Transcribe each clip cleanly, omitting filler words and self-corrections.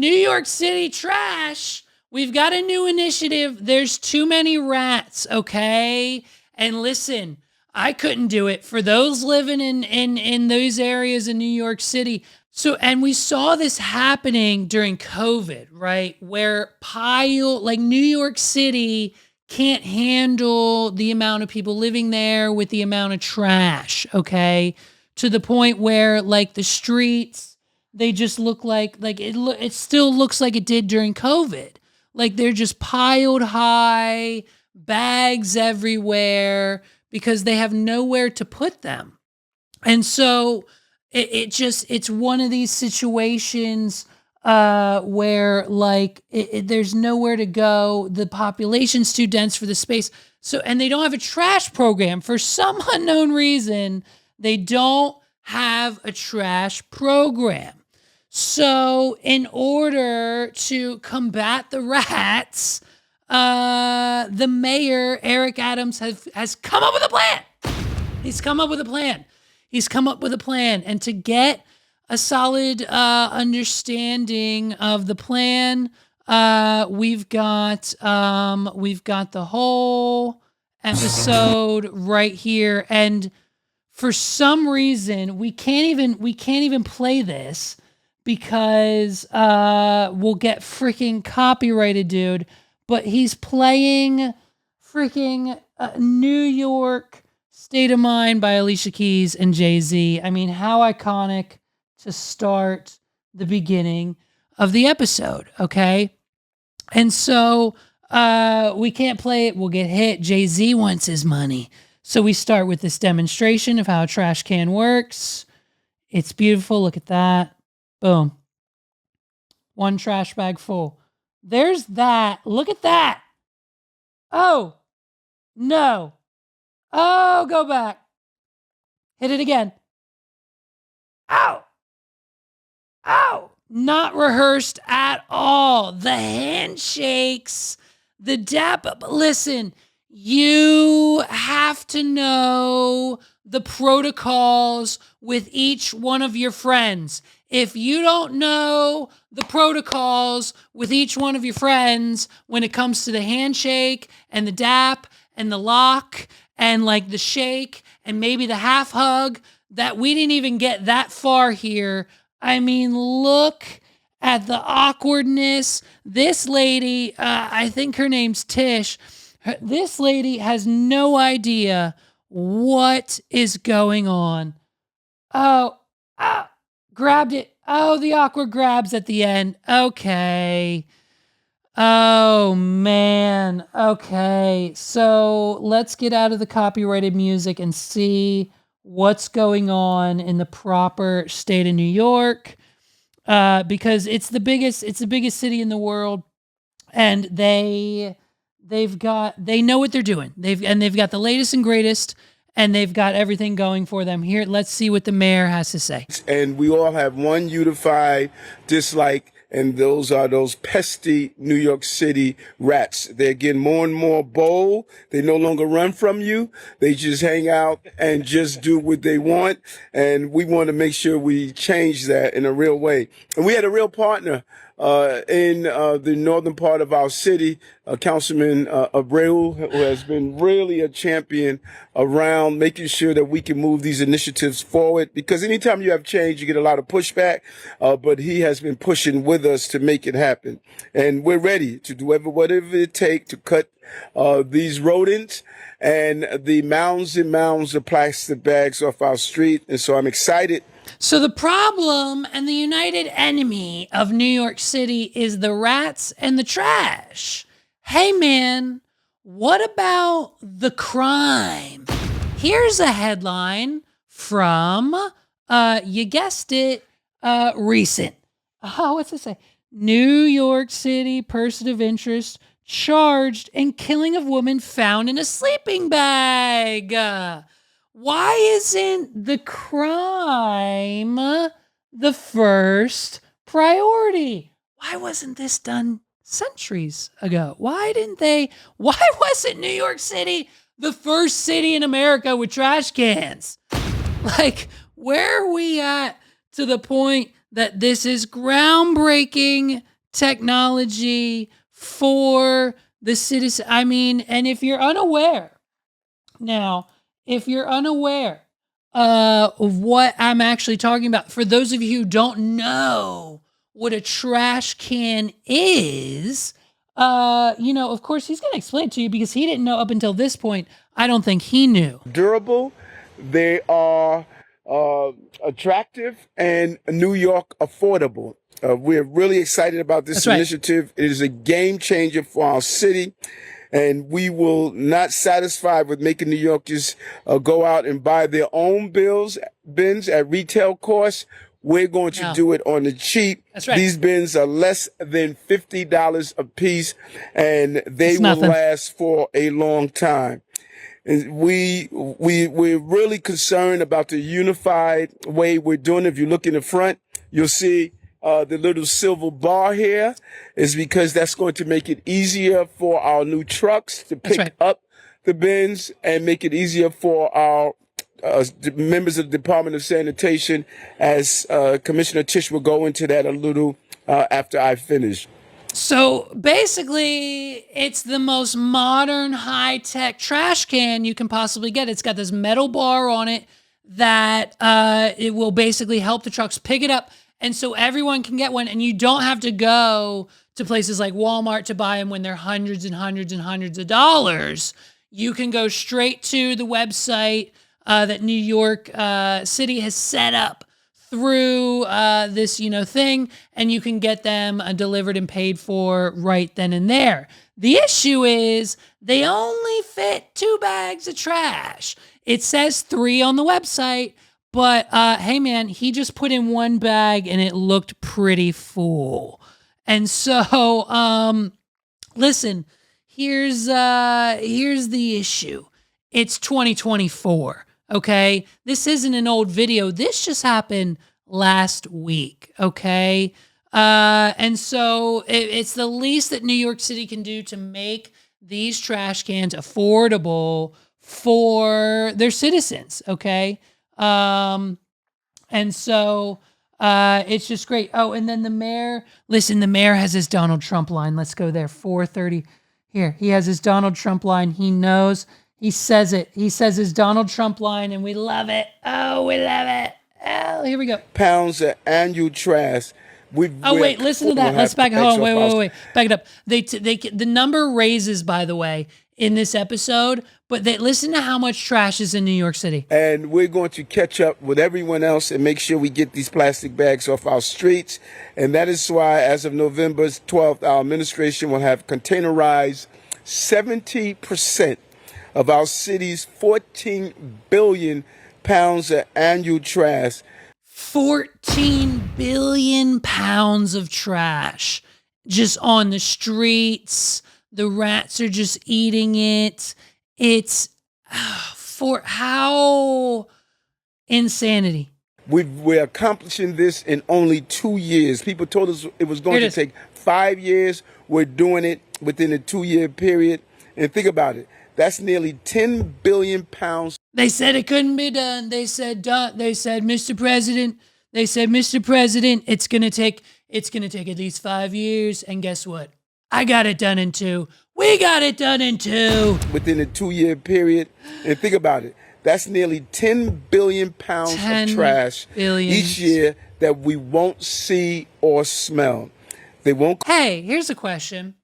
New York City trash. We've got a new initiative. There's too many rats, okay? And listen, I couldn't do it for those living in those areas in New York City. So, and we saw this happening during COVID, right? Where New York City can't handle the amount of people living there with the amount of trash, okay? To the point where like the streets, they just look like it still looks like it did during COVID. Like they're just piled high, bags everywhere because they have nowhere to put them. And so it's one of these situations where like there's nowhere to go. The population's too dense for the space. So, and they don't have a trash program for some unknown reason. They don't have a trash program. So in order to combat the rats, the mayor, Eric Adams, has come up with a plan. He's come up with a plan. And to get a solid understanding of the plan, we've got the whole episode right here. And for some reason, we can't even play this because we'll get freaking copyrighted, dude. But he's playing freaking New York State of Mind by Alicia Keys and Jay-Z. I mean, how iconic to start the beginning of the episode, okay? And so we can't play it. We'll get hit. Jay-Z wants his money. So we start with this demonstration of how a trash can works. It's beautiful. Look at that. Boom. One trash bag full. There's that. Look at that. Oh, no. Oh, go back. Hit it again. Ow. Ow. Not rehearsed at all. The handshakes, the dap up. Listen, you have to know the protocols with each one of your friends. If you don't know the protocols with each one of your friends when it comes to the handshake and the dap and the lock and like the shake and maybe the half hug, that we didn't even get that far here. I mean, look at the awkwardness. This lady, I think her name's Tisch. This lady has no idea what is going on. Oh, grabbed it. Oh, the awkward grabs at the end. Okay. Oh, man. Okay. So let's get out of the copyrighted music and see what's going on in the proper state of New York. Because it's the biggest city in the world, and they know what they're doing. They've got the latest and greatest, and they've got everything going for them. Here, let's see what the mayor has to say. And we all have one unified dislike, and those are those pesky New York City rats. They're getting more and more bold. They no longer run from you. They just hang out and just do what they want. And we want to make sure we change that in a real way. And we had a real partner in the northern part of our city, Councilman Abreu, who has been really a champion around making sure that we can move these initiatives forward. Because anytime you have change, you get a lot of pushback, but he has been pushing with us to make it happen. And we're ready to do whatever it takes to cut these rodents and the mounds and mounds of plastic bags off our street. And so I'm excited. So the problem and the united enemy of New York City is the rats and the trash. Hey, man, what about the crime? Here's a headline from, you guessed it, recent. Oh, what's it say? New York City person of interest charged in killing of woman found in a sleeping bag. Why isn't the crime the first priority? Why wasn't this done centuries ago? Why wasn't New York City the first city in America with trash cans? Like, where are we at to the point that this is groundbreaking technology for the citizen. I mean, and if you're unaware, now, if you're unaware of what I'm actually talking about, for those of you who don't know what a trash can is, of course, he's going to explain it to you because he didn't know up until this point. I don't think he knew. Durable, they are attractive, and New York affordable. We're really excited about this initiative. It is a game changer for our city. And we will not satisfy with making New Yorkers go out and buy their own bins at retail cost. We're going to do it on the cheap. That's right. These bins are less than $50 a piece, and they will last for a long time. And we're really concerned about the unified way we're doing it. If you look in the front, you'll see the little silver bar here is because that's going to make it easier for our new trucks to pick up the bins and make it easier for our members of the Department of Sanitation, as Commissioner Tisch will go into that a little after I finish. So basically, it's the most modern, high-tech trash can you can possibly get. It's got this metal bar on it that it will basically help the trucks pick it up. And so everyone can get one, and you don't have to go to places like Walmart to buy them when they're hundreds and hundreds and hundreds of dollars. You can go straight to the website that New York City has set up through this, thing, and you can get them delivered and paid for right then and there. The issue is they only fit 2 bags of trash. It says 3 on the website. But, hey, man, he just put in 1 bag, and it looked pretty full. And so, listen, here's the issue. It's 2024, okay? This isn't an old video. This just happened last week, okay? And so it's the least that New York City can do to make these trash cans affordable for their citizens, okay? And so, it's just great. Oh, and then the mayor has his Donald Trump line. Let's go there. 4:30 here. He has his Donald Trump line. He knows, he says it. He says his Donald Trump line, and we love it. Oh, we love it. Oh, here we go. Pounds of annual trash. Wait, listen to that. Let's back it. Hold on. Wait. Back it up. The number raises, by the way, in this episode, but listen to how much trash is in New York City. And we're going to catch up with everyone else and make sure we get these plastic bags off our streets. And that is why, as of November 12th, our administration will have containerized 70% of our city's 14 billion pounds of annual trash. 14 billion pounds of trash just on the streets. The rats are just eating it. It's for how insanity. We're accomplishing this in only 2 years. People told us it was going to take 5 years. We're doing it within a 2-year period. And think about it. That's nearly 10 billion pounds. They said it couldn't be done. They said, Mr. President, it's going to take at least 5 years. And guess what? I got it done in 2. We got it done in 2. Within a 2-year period. And think about it. That's nearly 10 billion pounds of trash each year that we won't see or smell. They won't. Hey, here's a question.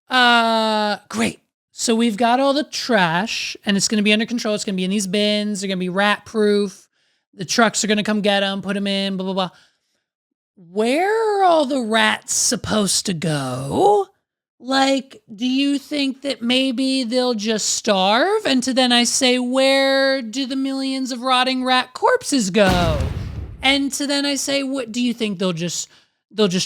Great. So we've got all the trash, and it's going to be under control. It's going to be in these bins. They're going to be rat-proof. The trucks are going to come get them, put them in, blah, blah, blah. Where are all the rats supposed to go? Like, do you think that maybe they'll just starve? And then I say, where do the millions of rotting rat corpses go? And then I say, what do you think they'll just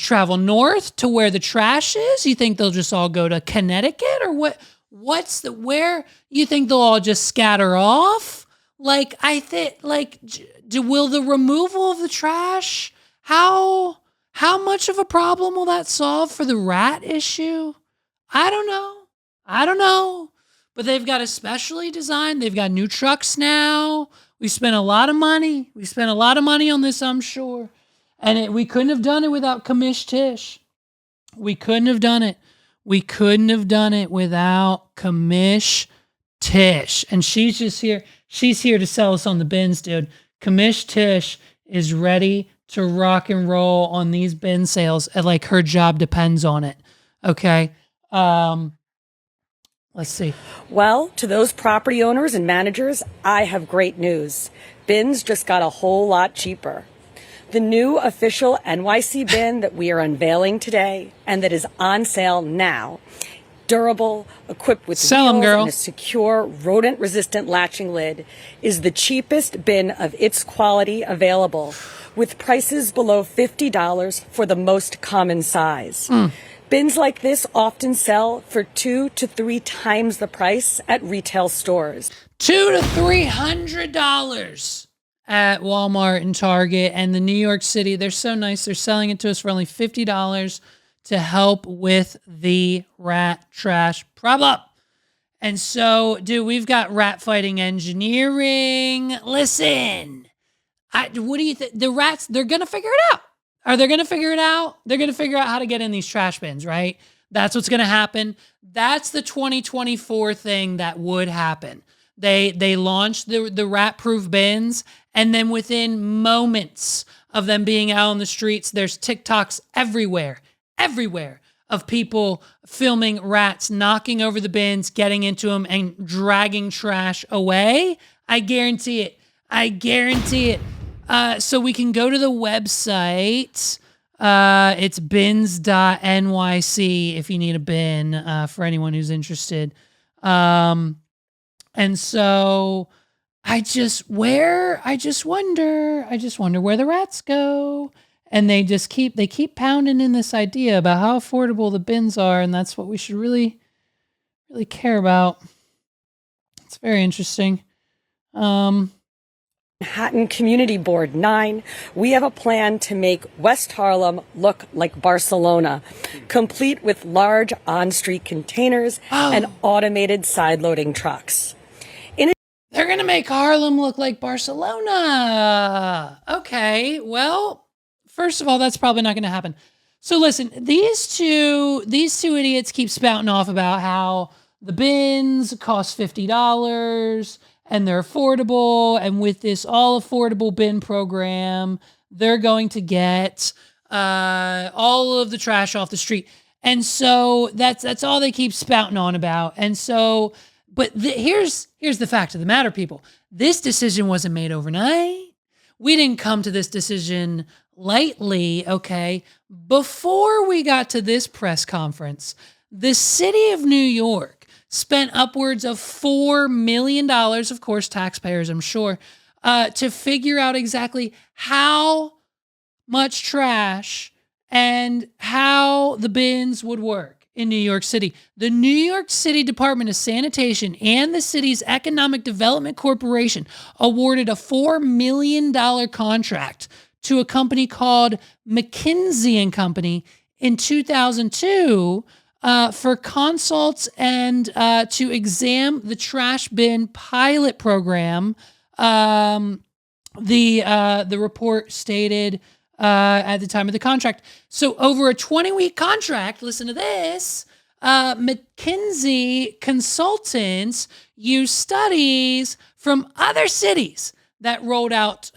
travel north to where the trash is? You think they'll just all go to Connecticut, or what? Where you think they'll all just scatter off? Like, I think, like, will the removal of the trash, how much of a problem will that solve for the rat issue? I don't know. But they've got a specially designed, they've got new trucks now. We spent a lot of money. On this, I'm sure. And we couldn't have done it without Commish Tisch. We couldn't have done it. We couldn't have done it without Commish Tisch. And she's just here. She's here to sell us on the bins, dude. Commish Tisch is ready to rock and roll on these bin sales. And like her job depends on it. Okay. Let's see. Well, to those property owners and managers, I have great news. Bins just got a whole lot cheaper. The new official NYC bin that we are unveiling today and that is on sale now, durable, equipped with Sell 'em, wheels girl. and a secure rodent-resistant latching lid, is the cheapest bin of its quality available, with prices below $50 for the most common size. Bins like this often sell for 2 to 3 times the price at retail stores. $200 to $300 at Walmart and Target and the New York City. They're so nice. They're selling it to us for only $50 to help with the rat trash problem. And so, dude, we've got rat fighting engineering. Listen, what do you think? The rats, they're going to figure it out. Are they going to figure it out? They're going to figure out how to get in these trash bins, right? That's what's going to happen. That's the 2024 thing that would happen. They launched the rat-proof bins, and then within moments of them being out on the streets, there's TikToks everywhere of people filming rats knocking over the bins, getting into them, and dragging trash away. I guarantee it. So we can go to the website. It's bins.nyc if you need a bin, for anyone who's interested. And so I just wonder where the rats go. And they keep pounding in this idea about how affordable the bins are, and that's what we should really, really care about. It's very interesting. Manhattan Community Board 9, we have a plan to make West Harlem look like Barcelona, complete with large on-street containers and automated side-loading trucks. They're going to make Harlem look like Barcelona. Okay, well, first of all, that's probably not going to happen. So listen, these two idiots keep spouting off about how the bins cost $50 and they're affordable. And with this all affordable bin program, they're going to get all of the trash off the street. And so that's all they keep spouting on about. And so, but here's the fact of the matter, people. This decision wasn't made overnight. We didn't come to this decision lightly, okay? Before we got to this press conference, the city of New York spent upwards of $4 million, of course, taxpayers, I'm sure, to figure out exactly how much trash and how the bins would work in New York City. The New York City Department of Sanitation and the city's Economic Development Corporation awarded a $4 million contract to a company called McKinsey & Company in 2002 for consults and to examine the trash bin pilot program. The report stated at the time of the contract. So over a 20-week contract, listen to this, McKinsey consultants used studies from other cities that rolled out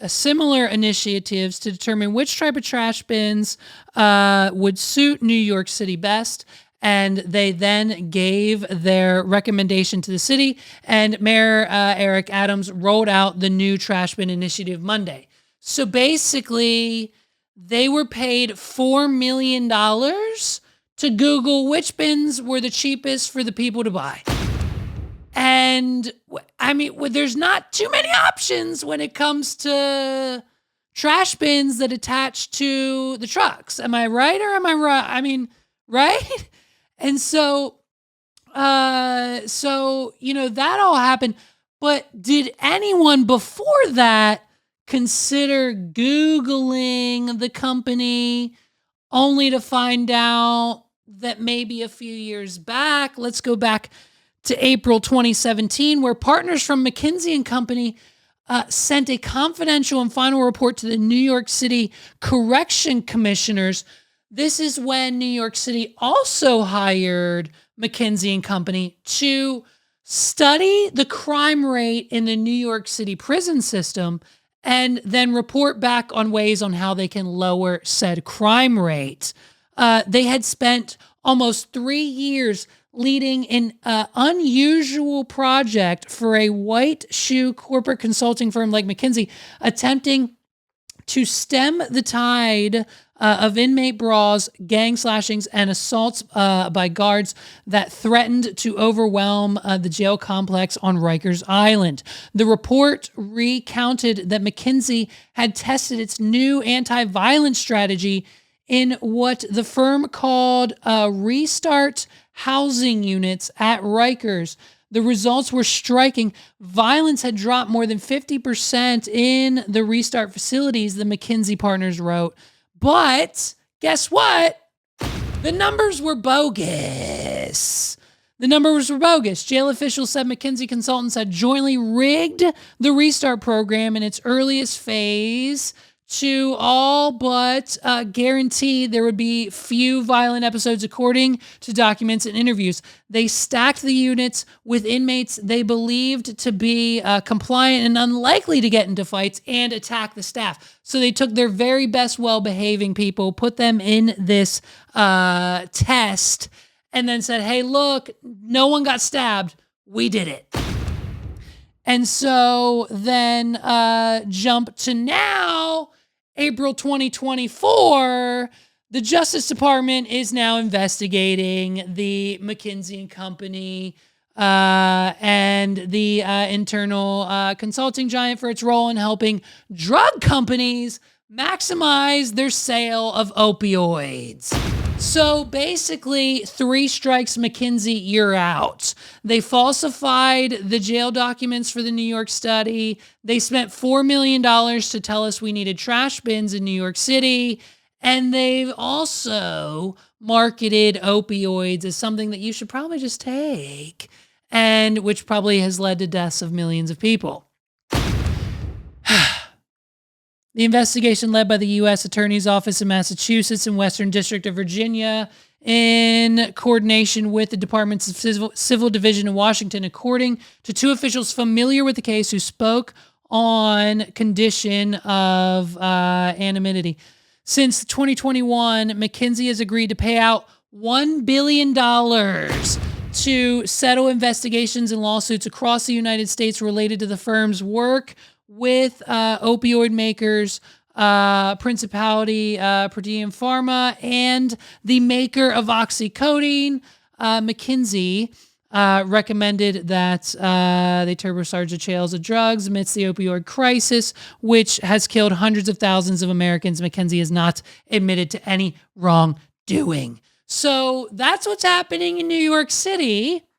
similar initiatives to determine which type of trash bins would suit New York City best. And they then gave their recommendation to the city, and Mayor Eric Adams rolled out the new trash bin initiative Monday. So basically, they were paid $4 million to Google which bins were the cheapest for the people to buy. And I mean, there's not too many options when it comes to trash bins that attach to the trucks. Am I right or am I right? I mean, right? And so, that all happened. But did anyone before that consider Googling the company only to find out that maybe a few years back, let's go back to April 2017, where partners from McKinsey & Company sent a confidential and final report to the New York City Correction Commissioners This is when New York City also hired McKinsey and Company to study the crime rate in the New York City prison system and then report back on ways on how they can lower said crime rate. They had spent almost 3 years leading an unusual project for a white shoe corporate consulting firm like McKinsey, attempting to stem the tide of inmate brawls, gang slashings, and assaults by guards that threatened to overwhelm the jail complex on Rikers Island. The report recounted that McKinsey had tested its new anti-violence strategy in what the firm called restart housing units at Rikers. The results were striking. Violence had dropped more than 50% in the restart facilities, the McKinsey partners wrote. But guess what? The numbers were bogus. Jail officials said McKinsey consultants had jointly rigged the restart program in its earliest phase to all but guarantee there would be few violent episodes according to documents and interviews. They stacked the units with inmates they believed to be compliant and unlikely to get into fights and attack the staff. So they took their very best well-behaving people, put them in this test, and then said, hey, look, no one got stabbed. We did it. And so then jump to now, April 2024, the Justice Department is now investigating the McKinsey and Company and the internal consulting giant for its role in helping drug companies maximize their sale of opioids. So basically, 3 strikes McKinsey, you're out. They falsified the jail documents for the New York study. They spent $4 million to tell us we needed trash bins in New York City. And they've also marketed opioids as something that you should probably just take, and which probably has led to deaths of millions of people. The investigation led by the U.S. Attorney's Office in Massachusetts and Western District of Virginia in coordination with the Department's Civil Division in Washington, according to 2 officials familiar with the case who spoke on condition of anonymity. Since 2021, McKinsey has agreed to pay out $1 billion to settle investigations and lawsuits across the United States related to the firm's work with opioid makers, Principality Prodium Pharma, and the maker of oxycodone. McKinsey recommended that they turbocharge the sales of drugs amidst the opioid crisis, which has killed hundreds of thousands of Americans. McKinsey has not admitted to any wrongdoing. So that's what's happening in New York City.